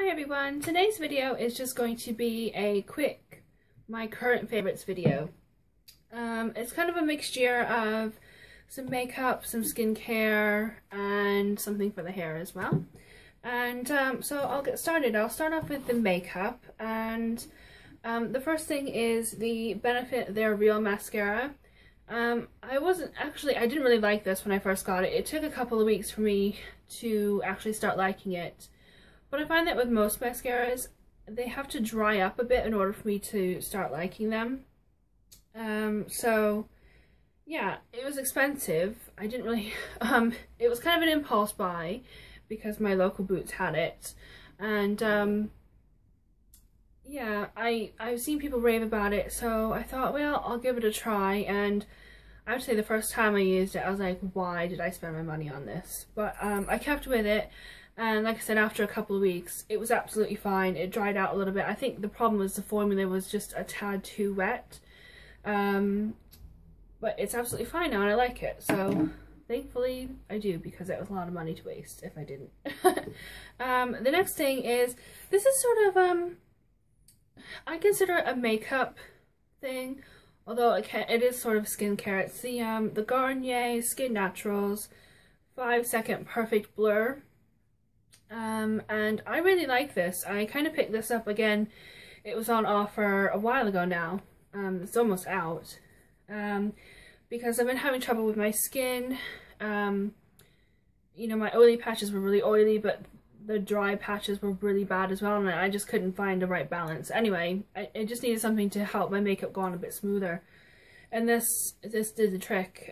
Hi everyone, today's video is just going to be a quick my current favorites video. It's kind of a mixture of some makeup, some skincare, and something for the hair as well. And so I'll get started. I'll start off with the makeup, and the first thing is the Benefit They're Real mascara. I didn't really like this when I first got it. It took a couple of weeks for me to actually start liking it. But I find that with most mascaras, they have to dry up a bit in order for me to start liking them. So yeah, it was expensive. I didn't really, it was kind of an impulse buy because my local Boots had it. And yeah, I've seen people rave about it, so I thought, well, I'll give it a try. And I would say the first time I used it, I was like, why did I spend my money on this? But I kept with it. And like I said, after a couple of weeks, it was absolutely fine. It dried out a little bit. I think the problem was the formula was just a tad too wet. But it's absolutely fine now and I like it. So thankfully I do, because it was a lot of money to waste if I didn't. The next thing is, this is sort of, I consider it a makeup thing, although it is sort of skincare. It's the Garnier Skin Naturals 5-Second Perfect Blur. And I really like this. I kind of picked this up again. It was on offer a while ago now. It's almost out. Because I've been having trouble with my skin. You know, my oily patches were really oily, but the dry patches were really bad as well, and I just couldn't find the right balance. Anyway, I just needed something to help my makeup go on a bit smoother. And this did the trick.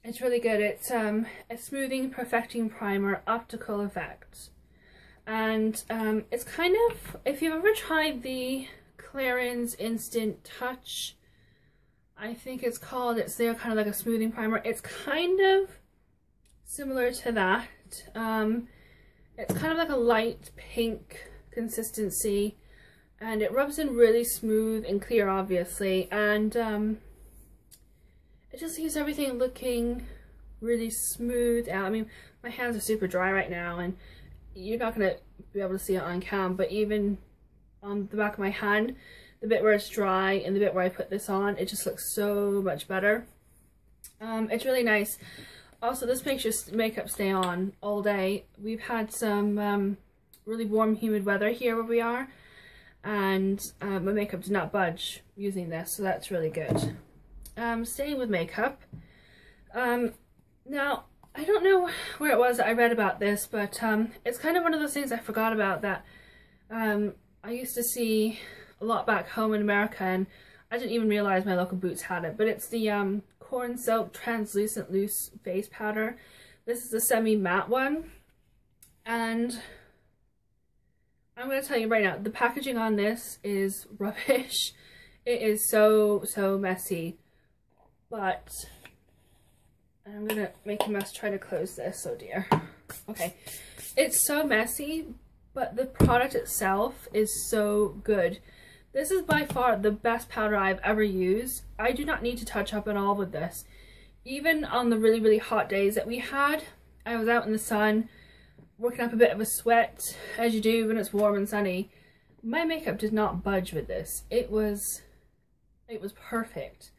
It's really good. It's a smoothing, perfecting primer, optical effect. And it's kind of, if you've ever tried the Clarins Instant Touch, I think it's called, they're kind of like a smoothing primer. It's kind of similar to that. It's kind of like a light pink consistency, and it rubs in really smooth and clear, obviously, and it just leaves everything looking really smooth out. I mean, my hands are super dry right now, and you're not going to be able to see it on cam, but even on the back of my hand, the bit where it's dry and the bit where I put this on, it just looks so much better. It's really nice. Also, this makes your makeup stay on all day. We've had some really warm, humid weather here where we are, and my makeup did not budge using this, so that's really good. Staying with makeup. Now, I don't know where it was that I read about this, but it's kind of one of those things I forgot about that I used to see a lot back home in America, and I didn't even realize my local Boots had it, but it's the Corn Silk Translucent Loose Face Powder. This is the semi-matte one, and I'm going to tell you right now, the packaging on this is rubbish. It is so messy, but I'm going to make a mess, try to close this, oh dear. Okay, it's so messy, but the product itself is so good. This is by far the best powder I've ever used. I do not need to touch up at all with this. Even on the really hot days that we had, I was out in the sun, working up a bit of a sweat, as you do when it's warm and sunny. My makeup did not budge with this. It was perfect.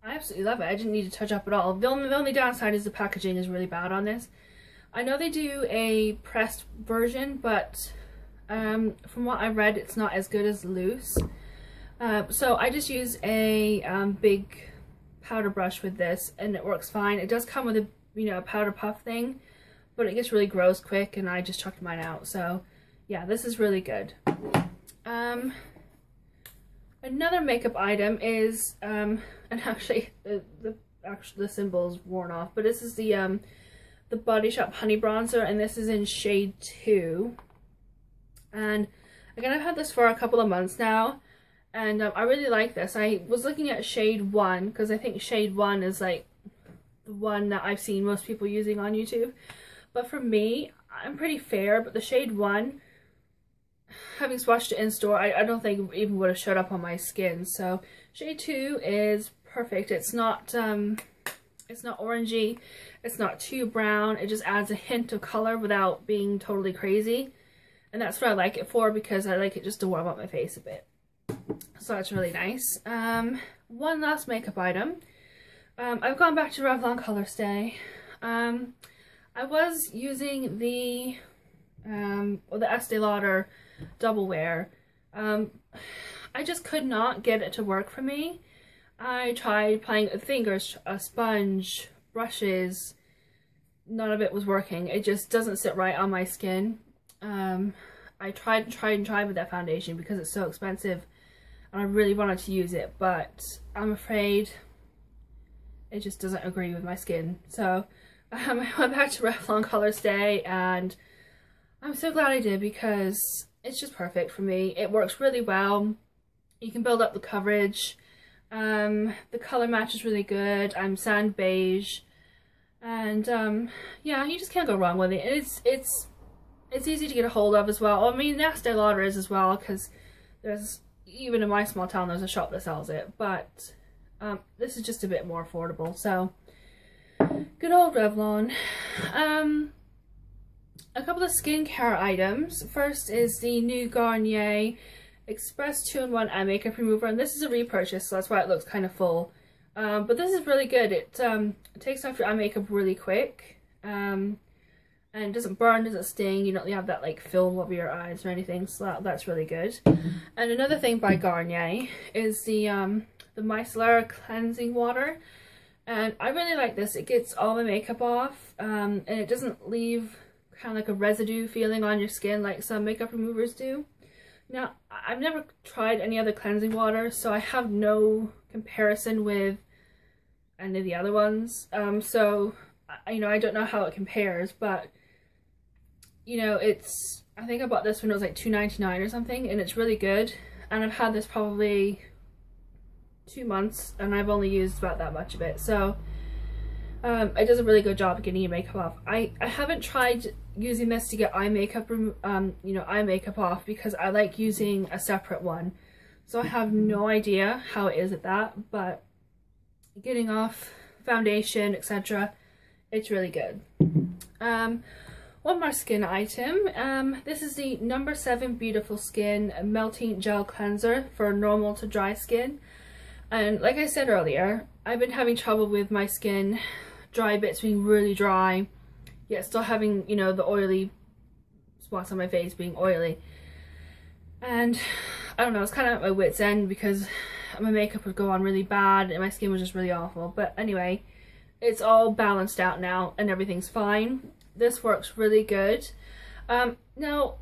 I absolutely love it. I didn't need to touch up at all. The only downside is the packaging is really bad on this. I know they do a pressed version, but from what I read, it's not as good as loose. So I just use a big powder brush with this, and it works fine. It does come with a powder puff thing, but it gets really gross quick, and I just chucked mine out. So yeah, this is really good. Another makeup item is and actually the symbol's worn off, but this is the Body Shop Honey Bronzer, and this is in shade 2. And again, I've had this for a couple of months now, and I really like this. I was looking at shade 1 because I think shade 1 is like the one that I've seen most people using on YouTube. But for me, I'm pretty fair, but the shade 1, having swatched it in store, I don't think it even would have showed up on my skin. So shade 2 is perfect. It's not orangey, It's not too brown. It just adds a hint of color without being totally crazy. And that's what I like it for, because I like it just to warm up my face a bit. So that's really nice. One last makeup item. I've gone back to Revlon Color Stay. I was using the Estee Lauder Double Wear. I just could not get it to work for me. I tried applying fingers, a sponge, brushes. None of it was working. It just doesn't sit right on my skin. I tried with that foundation because it's so expensive and I really wanted to use it, but I'm afraid it just doesn't agree with my skin. So I went back to Revlon Color Stay, and I'm so glad I did because it's just perfect for me. It works really well. You can build up the coverage. The color match is really good. I'm sand beige, and yeah, you just can't go wrong with it. It's easy to get a hold of as well. I mean, Estee Lauder is as well, because there's, even in my small town, there's a shop that sells it, but this is just a bit more affordable. So good old Revlon. A couple of skincare items. First is the new Garnier Express 2-in-1 Eye Makeup Remover, and this is a repurchase, so that's why it looks kind of full. But this is really good. It takes off your eye makeup really quick, and it doesn't burn, doesn't sting. You don't have that like film over your eyes or anything, so that's really good. And another thing by Garnier is the micellar cleansing water, and I really like this. It gets all my makeup off, and it doesn't leave kind of like a residue feeling on your skin like some makeup removers do. Now, I've never tried any other cleansing water, so I have no comparison with any of the other ones. So you know, I don't know how it compares, but you know, I think I bought this when it was like $2.99 or something, and it's really good. And I've had this probably 2 months, and I've only used about that much of it. So it does a really good job of getting your makeup off. I haven't tried using this to get eye makeup, you know, eye makeup off, because I like using a separate one. So I have no idea how it is at that, but getting off foundation, etc., it's really good. One more skin item. This is the No. 7 Beautiful Skin Melting Gel Cleanser for normal to dry skin. And like I said earlier, I've been having trouble with my skin, dry bits being really dry, yet still having, you know, the oily spots on my face being oily. And I don't know, it's kind of at my wit's end because my makeup would go on really bad and my skin was just really awful. But anyway, it's all balanced out now and everything's fine. This works really good. Now,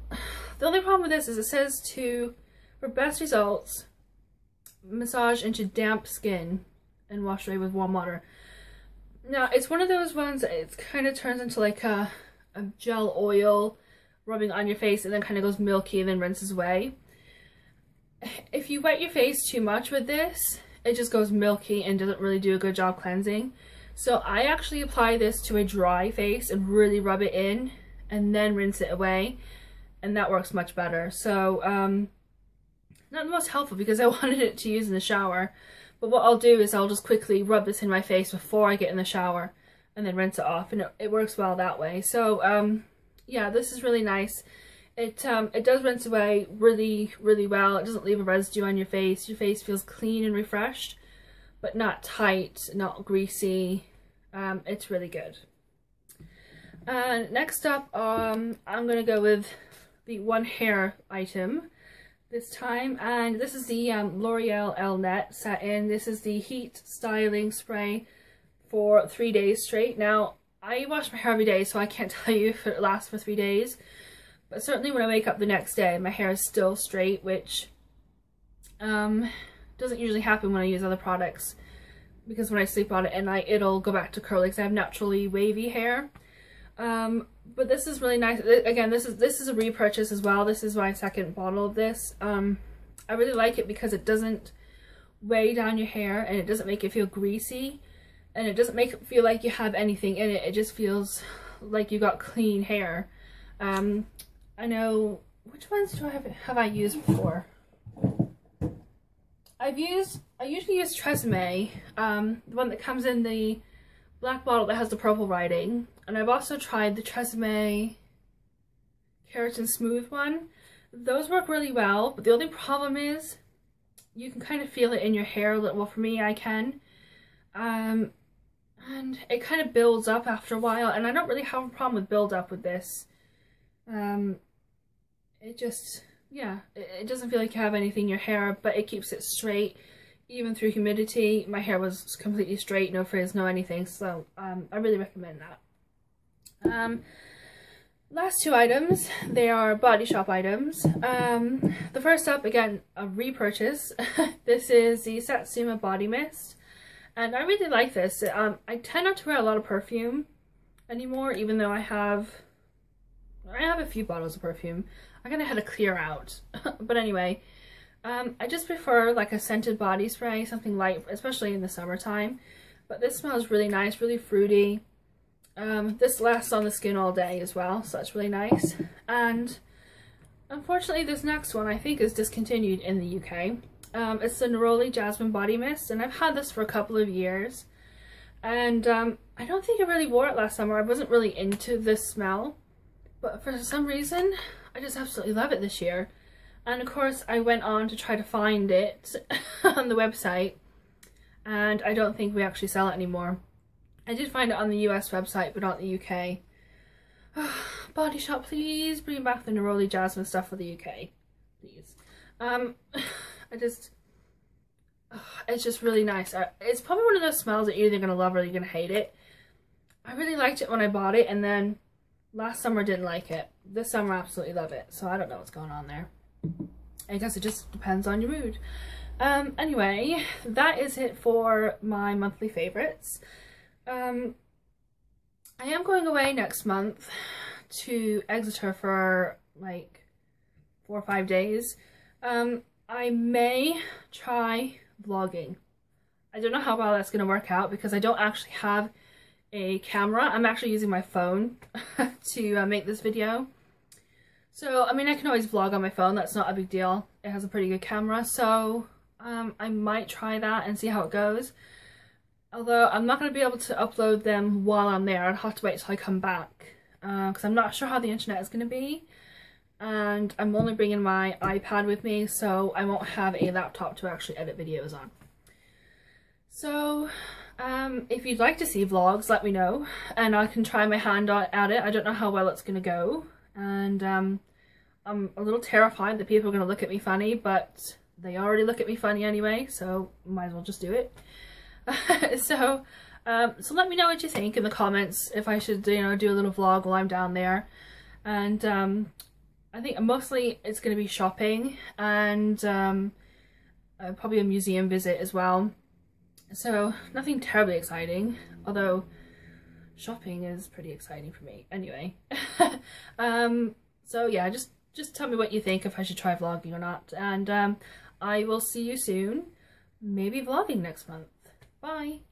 the only problem with this is it says for best results, massage into damp skin and wash away with warm water. Now, it's one of those ones that it kind of turns into like a gel oil rubbing on your face and then kind of goes milky and then rinses away. If you wet your face too much with this, it just goes milky and doesn't really do a good job cleansing. So I actually apply this to a dry face and really rub it in and then rinse it away, and that works much better. So not the most helpful because I wanted it to use in the shower, but what I'll do is I'll just quickly rub this in my face before I get in the shower and then rinse it off, and it works well that way. So yeah, this is really nice. It does rinse away really, really well. It doesn't leave a residue on your face. Your face feels clean and refreshed, but not tight, not greasy. It's really good. Next up, I'm gonna go with the one hair item this time, and this is the L'Oreal Elnet Satin. This is the heat styling spray for 3 days straight. Now, I wash my hair every day, so I can't tell you if it lasts for 3 days, but certainly when I wake up the next day, my hair is still straight, which doesn't usually happen when I use other products, because when I sleep on it at night, it'll go back to curly because I have naturally wavy hair. But this is really nice. Again, this is a repurchase as well. This is my second bottle of this. I really like it because it doesn't weigh down your hair and it doesn't make it feel greasy, and it doesn't make it feel like you have anything in it. It just feels like you got clean hair. I know, which ones have I used before? I usually use Tresemme, the one that comes in the black bottle that has the purple writing, and I've also tried the Tresemme Keratin Smooth one. Those work really well, but the only problem is you can kind of feel it in your hair. Well, for me, I can. And it kind of builds up after a while, and I don't really have a problem with build up with this. It just, yeah, it doesn't feel like you have anything in your hair, but it keeps it straight even through humidity. My hair was completely straight, no frizz, no anything, so I really recommend that. Last two items, they are Body Shop items. The first up, again, a repurchase. This is the Satsuma Body Mist, and I really like this. I tend not to wear a lot of perfume anymore, even though I have a few bottles of perfume. I kind of had to clear out. But anyway, I just prefer like a scented body spray, something light, especially in the summertime. But this smells really nice, really fruity. This lasts on the skin all day as well, so that's really nice. And unfortunately, this next one I think is discontinued in the UK. It's the Neroli Jasmine Body Mist, and I've had this for a couple of years. And I don't think I really wore it last summer. I wasn't really into this smell, but for some reason, I just absolutely love it this year. And of course, I went on to try to find it on the website, and I don't think we actually sell it anymore. I did find it on the US website, but not the UK. Body Shop, please bring back the Neroli Jasmine stuff for the UK, please. It's just really nice. It's probably one of those smells that you're either gonna love or you're gonna hate it. I really liked it when I bought it, and then last summer didn't like it. This summer I absolutely love it, so I don't know what's going on there. I guess it just depends on your mood. Anyway, that is it for my monthly favorites. I am going away next month to Exeter for like 4 or 5 days. I may try vlogging. I don't know how well that's going to work out because I don't actually have a camera. I'm actually using my phone to make this video. So, I mean, I can always vlog on my phone. That's not a big deal. It has a pretty good camera. So, I might try that and see how it goes. Although, I'm not going to be able to upload them while I'm there. I'd have to wait till I come back. Because I'm not sure how the internet is going to be. And I'm only bringing my iPad with me, so I won't have a laptop to actually edit videos on. So, if you'd like to see vlogs, let me know. And I can try my hand at it. I don't know how well it's going to go. And I'm a little terrified that people are going to look at me funny, but they already look at me funny anyway, so might as well just do it. So let me know what you think in the comments, if I should, you know, do a little vlog while I'm down there. And I think mostly it's going to be shopping and probably a museum visit as well. So nothing terribly exciting, although shopping is pretty exciting for me. Anyway, so yeah, just tell me what you think, if I should try vlogging or not. And I will see you soon, maybe vlogging next month. Bye!